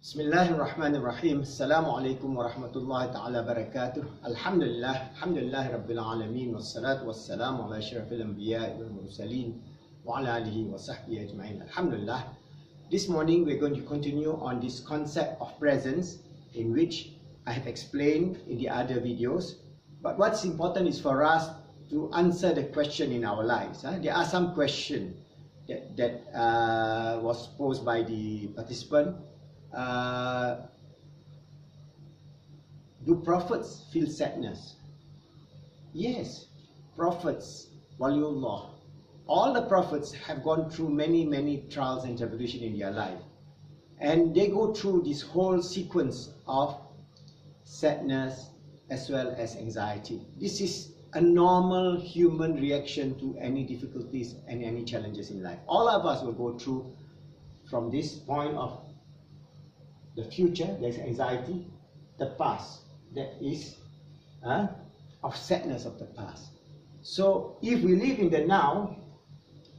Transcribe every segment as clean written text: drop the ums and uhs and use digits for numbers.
Bismillahirrahmanirrahim. Assalamualaikum warahmatullahi ta'ala barakatuh. Alhamdulillah Rabbil Alamin. Wassalatu wassalamu ala asyrafil anbiya wal mursalin wa ala alihi wa sahbihi ajma'in. Alhamdulillah. This morning we're going to continue on this concept of presence, in which I have explained in the other videos. But what's important is for us to answer the question in our lives. There are some questions that was posed by the participant. Do prophets feel sadness? Yes, prophets, waliullah. All the prophets have gone through many trials and tribulation in their life, and they go through this whole sequence of sadness as well as anxiety. This is a normal human reaction to any difficulties and any challenges in life. All of us will go through from this point of the future, there's anxiety. The past, that is of sadness of the past. So if we live in the now,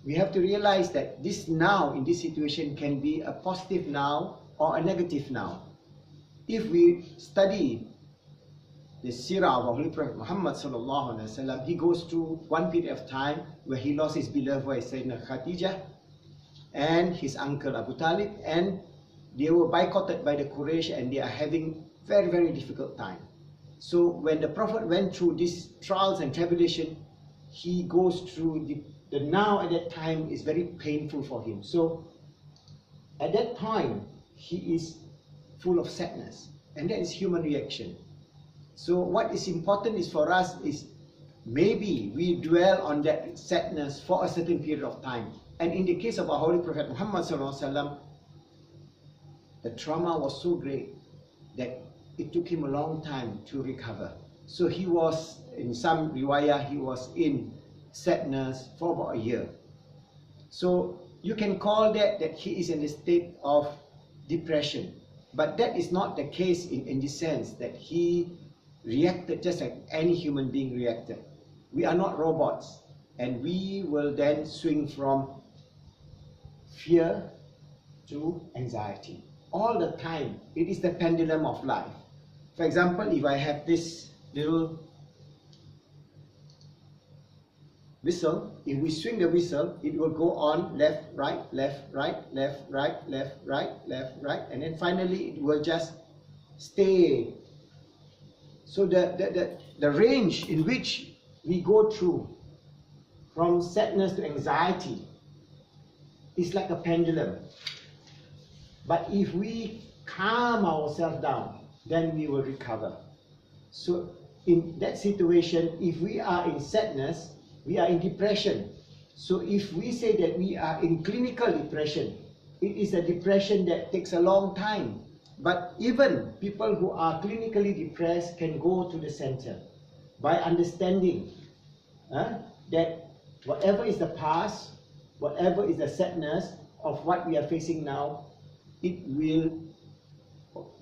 we have to realize that this now in this situation can be a positive now or a negative now. If we study the seerah of Holy Prophet Muhammad sallallahu alaihi wasallam, he goes through one period of time where he lost his beloved wife Sayyidina Khadijah and his uncle Abu Talib, and they were boycotted by the Quraysh, and they are having very difficult time. So when the Prophet went through these trials and tribulation, he goes through the now at that time is very painful for him. So at that time he is full of sadness, and that is human reaction. So what is important is for us is maybe we dwell on that sadness for a certain period of time. And in the case of our Holy Prophet Muhammad sallallahu alaihi wasallam, the trauma was so great that it took him a long time to recover. So he was, in some riwayah, he was in sadness for about a year. So you can call that he is in a state of depression. But that is not the case in the sense that he reacted just like any human being reacted. We are not robots, and we will then swing from fear to anxiety. All the time. It is the pendulum of life. For example, if I have this little whistle, if we swing the whistle, it will go on left, right, left, right, left, right, left, right, left, right, and then finally it will just stay. So the range in which we go through from sadness to anxiety is like a pendulum. But if we calm ourselves down, then we will recover. So in that situation, if we are in sadness, we are in depression. So if we say that we are in clinical depression, it is a depression that takes a long time. But even people who are clinically depressed can go to the center by understanding that whatever is the past, whatever is the sadness of what we are facing now, it will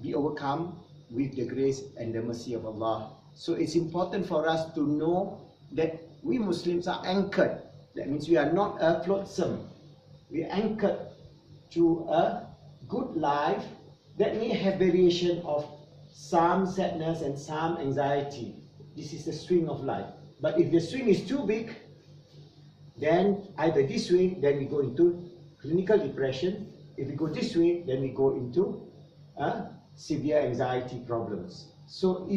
be overcome with the grace and the mercy of Allah. So it's important for us to know that we Muslims are anchored. That means we are not a flotsam. We are anchored to a good life that may have variation of some sadness and some anxiety. This is the swing of life. But if the swing is too big, then either this way, then we go into clinical depression. If we go this way, then we go into severe anxiety problems. So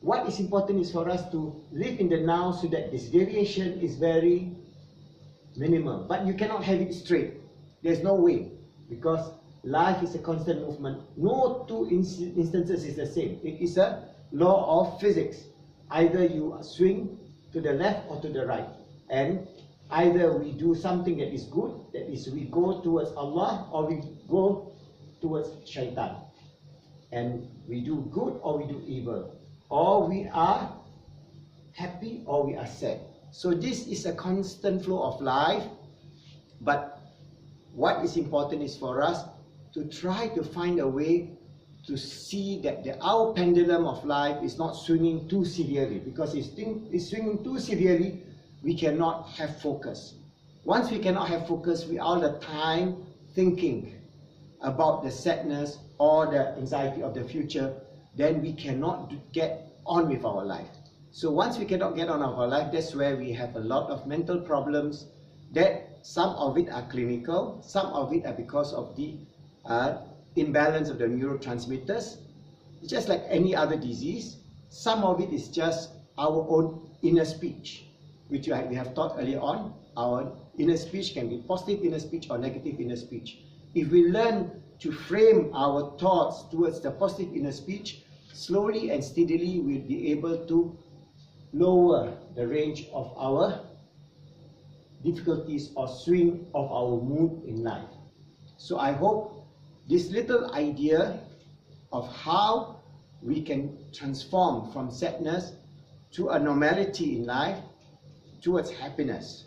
what is important is for us to live in the now so that this variation is very minimal. But you cannot have it straight. There's no way, because life is a constant movement. No two instances is the same. It is a law of physics. Either you swing to the left or to the right. And either we do something that is good, that is we go towards Allah, or we go towards shaitan. And we do good or we do evil. Or we are happy or we are sad. So this is a constant flow of life. But what is important is for us to try to find a way to see that our pendulum of life is not swinging too severely. Because if it's swinging too severely, we cannot have focus. Once we cannot have focus, we all the time thinking about the sadness or the anxiety of the future, then we cannot get on with our life. So once we cannot get on with our life, that's where we have a lot of mental problems, that some of it are clinical, some of it are because of the imbalance of the neurotransmitters, just like any other disease. Some of it is just our own inner speech, which we have taught earlier on. Our inner speech can be positive inner speech or negative inner speech. If we learn to frame our thoughts towards the positive inner speech, slowly and steadily we'll be able to lower the range of our difficulties or swing of our mood in life. So I hope this little idea of how we can transform from sadness to a normality in life towards happiness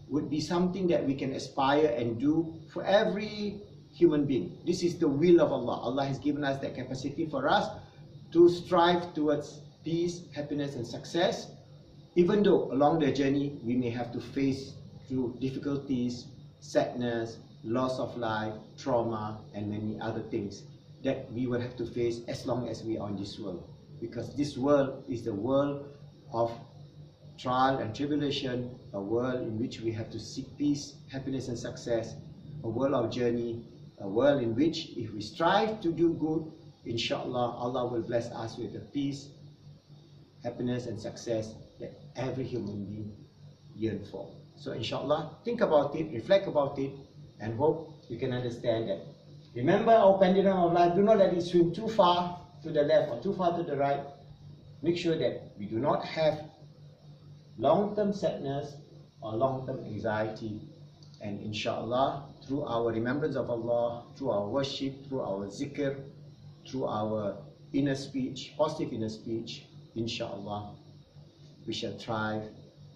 would be something that we can aspire and do for every human being. This is the will of Allah. Allah has given us that capacity for us to strive towards peace, happiness and success, even though along the journey we may have to face through difficulties, sadness, loss of life, trauma and many other things that we will have to face as long as we are in this world. Because this world is the world of trial and tribulation, a world in which we have to seek peace, happiness and success, a world of journey, a world in which if we strive to do good, inshallah, Allah will bless us with the peace, happiness and success that every human being yearns for. So inshallah, think about it, reflect about it, and hope you can understand that. Remember our pendulum of life, do not let it swing too far to the left or too far to the right. Make sure that we do not have long-term sadness or long-term anxiety, and inshallah, through our remembrance of Allah, through our worship, through our zikr, through our inner speech, positive inner speech, inshallah, we shall thrive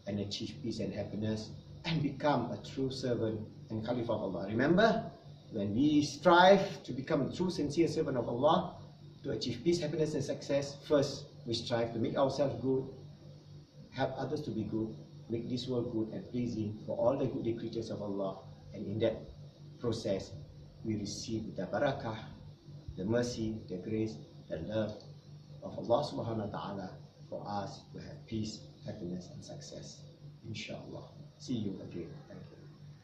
and achieve peace and happiness and become a true servant and Caliph of Allah. Remember, when we strive to become a true sincere servant of Allah, to achieve peace, happiness and success, first we strive to make ourselves good, help others to be good, make this world good and pleasing for all the goodly creatures of Allah, and in that process we receive the barakah, the mercy, the grace, the love of Allah subhanahu wa ta'ala for us to have peace, happiness and success. Inshallah. See you again.